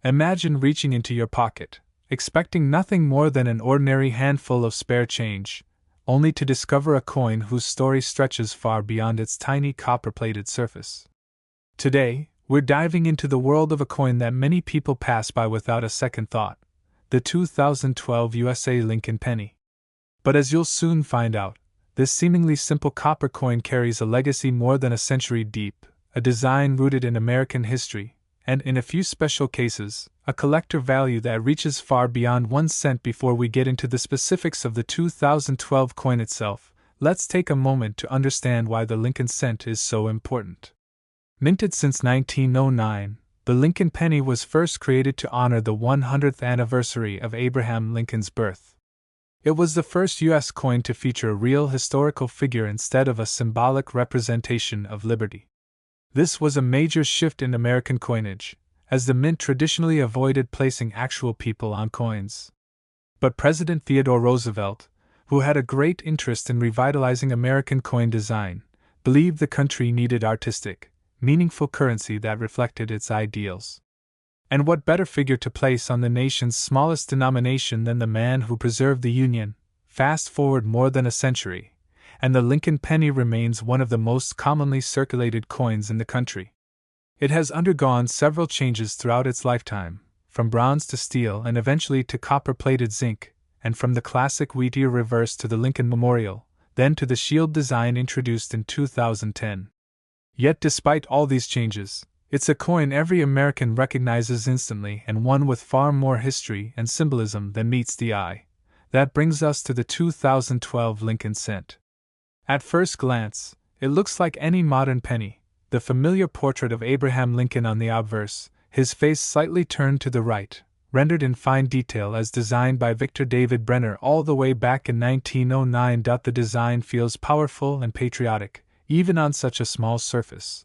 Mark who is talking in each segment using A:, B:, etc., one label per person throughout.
A: Imagine reaching into your pocket, expecting nothing more than an ordinary handful of spare change, only to discover a coin whose story stretches far beyond its tiny copper-plated surface. Today, we're diving into the world of a coin that many people pass by without a second thought, the 2012 USA Lincoln Penny. But as you'll soon find out, this seemingly simple copper coin carries a legacy more than a century deep, a design rooted in American history, and in a few special cases, a collector value that reaches far beyond 1 cent. Before we get into the specifics of the 2012 coin itself, let's take a moment to understand why the Lincoln cent is so important. Minted since 1909, the Lincoln penny was first created to honor the 100th anniversary of Abraham Lincoln's birth. It was the first U.S. coin to feature a real historical figure instead of a symbolic representation of liberty. This was a major shift in American coinage, as the mint traditionally avoided placing actual people on coins. But President Theodore Roosevelt, who had a great interest in revitalizing American coin design, believed the country needed artistic, meaningful currency that reflected its ideals. And what better figure to place on the nation's smallest denomination than the man who preserved the Union? Fast forward more than a century, and the Lincoln penny remains one of the most commonly circulated coins in the country. It has undergone several changes throughout its lifetime, from bronze to steel and eventually to copper-plated zinc, and from the classic wheat-ear reverse to the Lincoln Memorial, then to the shield design introduced in 2010. Yet despite all these changes, it's a coin every American recognizes instantly and one with far more history and symbolism than meets the eye. That brings us to the 2012 Lincoln cent. At first glance, it looks like any modern penny, the familiar portrait of Abraham Lincoln on the obverse, his face slightly turned to the right, rendered in fine detail as designed by Victor David Brenner all the way back in 1909. The design feels powerful and patriotic, even on such a small surface.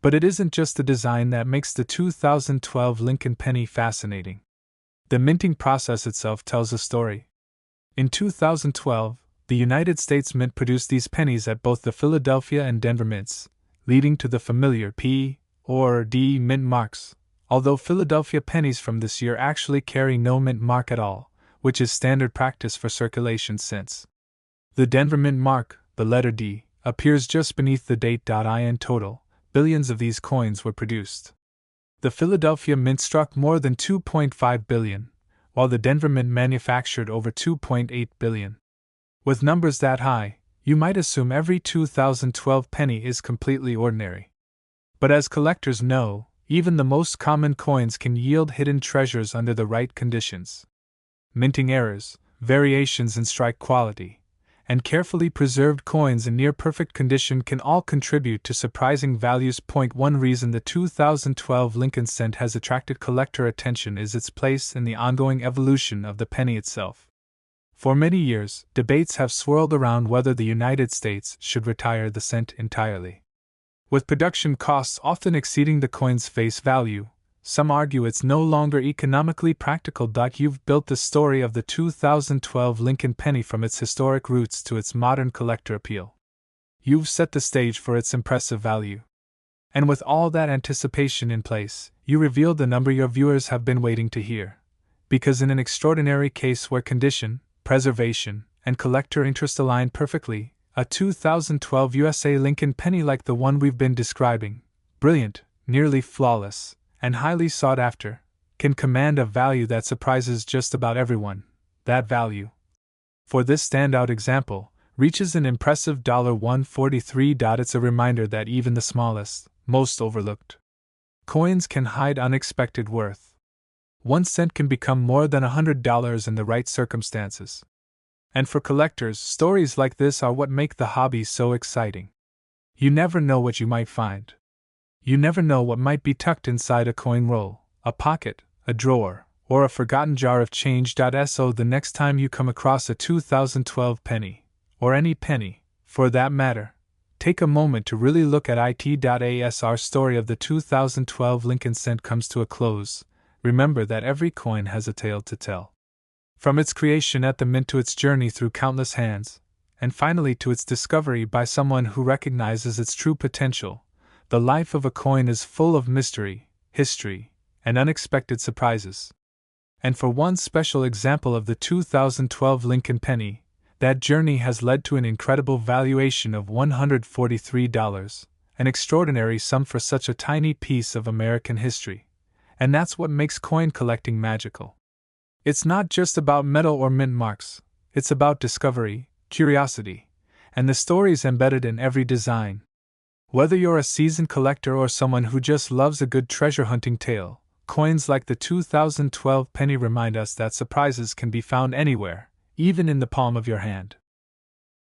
A: But it isn't just the design that makes the 2012 Lincoln penny fascinating. The minting process itself tells a story. In 2012, the United States Mint produced these pennies at both the Philadelphia and Denver mints, leading to the familiar P or D mint marks, although Philadelphia pennies from this year actually carry no mint mark at all, which is standard practice for circulation since. The Denver mint mark, the letter D, appears just beneath the date. In total, billions of these coins were produced. The Philadelphia Mint struck more than 2.5 billion, while the Denver Mint manufactured over 2.8 billion. With numbers that high, you might assume every 2012 penny is completely ordinary. But as collectors know, even the most common coins can yield hidden treasures under the right conditions. Minting errors, variations in strike quality, and carefully preserved coins in near-perfect condition can all contribute to surprising values. One reason the 2012 Lincoln cent has attracted collector attention is its place in the ongoing evolution of the penny itself. For many years, debates have swirled around whether the United States should retire the cent entirely. With production costs often exceeding the coin's face value, some argue it's no longer economically practical. You've built the story of the 2012 Lincoln penny from its historic roots to its modern collector appeal. You've set the stage for its impressive value. And with all that anticipation in place, you revealed the number your viewers have been waiting to hear. Because in an extraordinary case where condition, preservation, and collector interest align perfectly, a 2012 USA Lincoln penny like the one we've been describing, brilliant, nearly flawless, and highly sought after, can command a value that surprises just about everyone. That value, for this standout example, reaches an impressive $143. It's a reminder that even the smallest, most overlooked coins can hide unexpected worth. 1 cent can become more than $100 in the right circumstances. And for collectors, stories like this are what make the hobby so exciting. You never know what you might find. You never know what might be tucked inside a coin roll, a pocket, a drawer, or a forgotten jar of change. So the next time you come across a 2012 penny, or any penny, for that matter, take a moment to really look at it. As our story of the 2012 Lincoln cent comes to a close, remember that every coin has a tale to tell. From its creation at the mint to its journey through countless hands, and finally to its discovery by someone who recognizes its true potential, the life of a coin is full of mystery, history, and unexpected surprises. And for one special example of the 2012 Lincoln penny, that journey has led to an incredible valuation of $143, an extraordinary sum for such a tiny piece of American history. And that's what makes coin collecting magical. It's not just about metal or mint marks, it's about discovery, curiosity, and the stories embedded in every design. Whether you're a seasoned collector or someone who just loves a good treasure hunting tale, coins like the 2012 penny remind us that surprises can be found anywhere, even in the palm of your hand.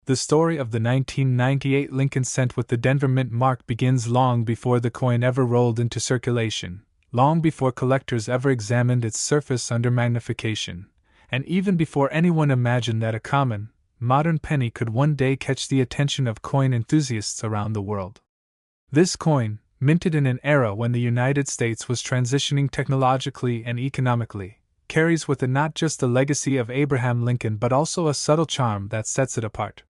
A: The story of the 1998 Lincoln cent with the Denver Mint mark begins long before the coin ever rolled into circulation, long before collectors ever examined its surface under magnification, and even before anyone imagined that a common, modern penny could one day catch the attention of coin enthusiasts around the world. This coin, minted in an era when the United States was transitioning technologically and economically, carries with it not just the legacy of Abraham Lincoln but also a subtle charm that sets it apart.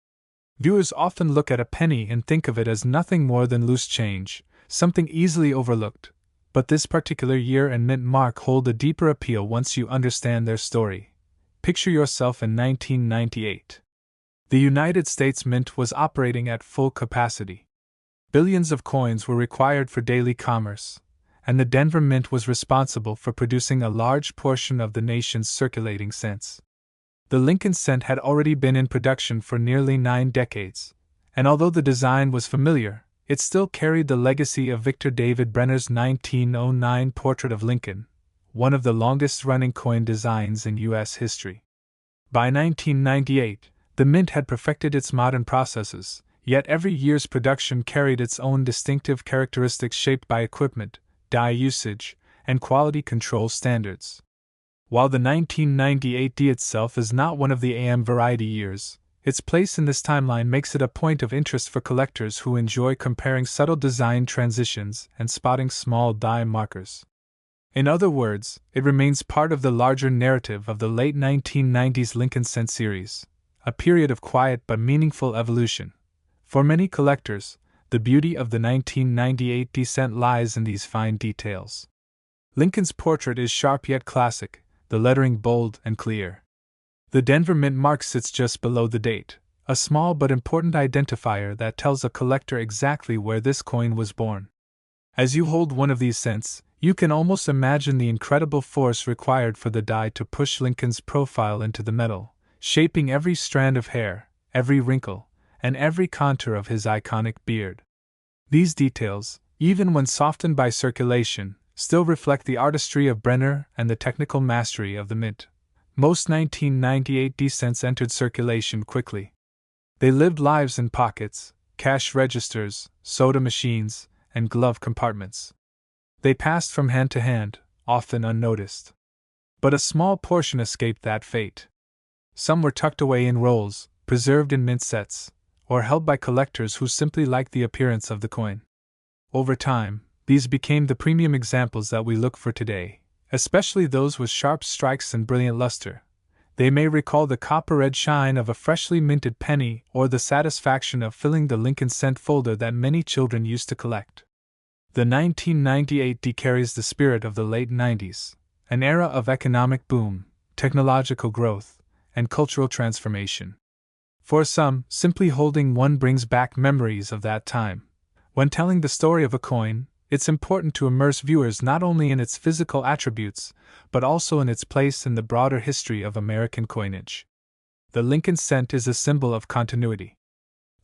A: Viewers often look at a penny and think of it as nothing more than loose change, something easily overlooked, but this particular year and mint mark hold a deeper appeal once you understand their story. Picture yourself in 1998. The United States Mint was operating at full capacity. Billions of coins were required for daily commerce, and the Denver Mint was responsible for producing a large portion of the nation's circulating cents. The Lincoln cent had already been in production for nearly 9 decades, and although the design was familiar, it still carried the legacy of Victor David Brenner's 1909 portrait of Lincoln, one of the longest-running coin designs in U.S. history. By 1998, the Mint had perfected its modern processes, yet every year's production carried its own distinctive characteristics shaped by equipment, die usage, and quality control standards. While the 1998 D itself is not one of the AM variety years, its place in this timeline makes it a point of interest for collectors who enjoy comparing subtle design transitions and spotting small die markers. In other words, it remains part of the larger narrative of the late 1990s Lincoln cent series, a period of quiet but meaningful evolution. For many collectors, the beauty of the 1998 D cent lies in these fine details. Lincoln's portrait is sharp yet classic, the lettering bold and clear. The Denver Mint mark sits just below the date, a small but important identifier that tells a collector exactly where this coin was born. As you hold one of these cents, you can almost imagine the incredible force required for the die to push Lincoln's profile into the metal, shaping every strand of hair, every wrinkle, and every contour of his iconic beard. These details, even when softened by circulation, still reflect the artistry of Brenner and the technical mastery of the Mint. Most 1998 D cents entered circulation quickly. They lived lives in pockets, cash registers, soda machines, and glove compartments. They passed from hand to hand, often unnoticed. But a small portion escaped that fate. Some were tucked away in rolls, preserved in mint sets, or held by collectors who simply liked the appearance of the coin. Over time, these became the premium examples that we look for today, especially those with sharp strikes and brilliant luster. They may recall the copper-red shine of a freshly minted penny or the satisfaction of filling the Lincoln cent folder that many children used to collect. The 1998 D carries the spirit of the late 90s, an era of economic boom, technological growth, and cultural transformation. For some, simply holding one brings back memories of that time. When telling the story of a coin, it's important to immerse viewers not only in its physical attributes, but also in its place in the broader history of American coinage. The Lincoln cent is a symbol of continuity.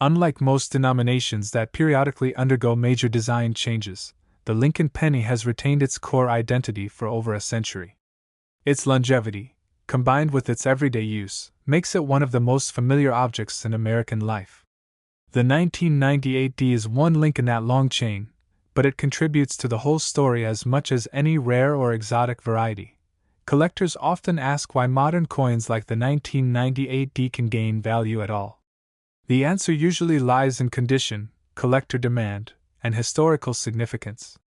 A: Unlike most denominations that periodically undergo major design changes, the Lincoln penny has retained its core identity for over a century. Its longevity, combined with its everyday use, makes it one of the most familiar objects in American life. The 1998 D is one link in that long chain, but it contributes to the whole story as much as any rare or exotic variety. Collectors often ask why modern coins like the 1998 D can gain value at all. The answer usually lies in condition, collector demand, and historical significance.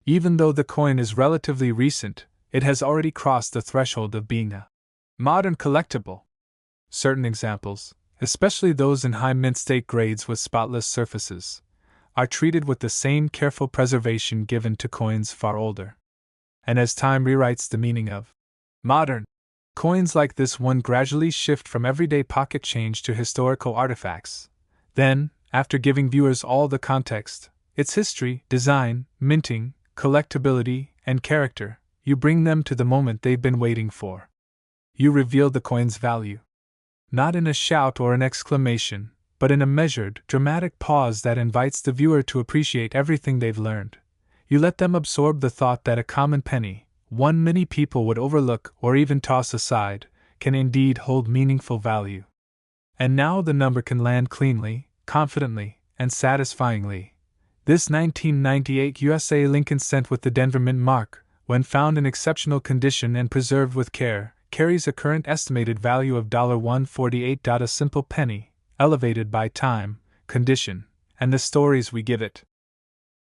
A: Even though the coin is relatively recent, it has already crossed the threshold of being a modern collectible. Certain examples, especially those in high mint state grades with spotless surfaces, are treated with the same careful preservation given to coins far older. And as time rewrites the meaning of modern coins like this one gradually shift from everyday pocket change to historical artifacts. Then, after giving viewers all the context, its history, design, minting, collectability, and character, you bring them to the moment they've been waiting for. You reveal the coin's value. Not in a shout or an exclamation, but in a measured, dramatic pause that invites the viewer to appreciate everything they've learned. You let them absorb the thought that a common penny, one many people would overlook or even toss aside, can indeed hold meaningful value. And now the number can land cleanly, confidently, and satisfyingly. This 1998 USA Lincoln cent with the Denver Mint mark, when found in exceptional condition and preserved with care, carries a current estimated value of $1.48. A simple penny, elevated by time, condition, and the stories we give it.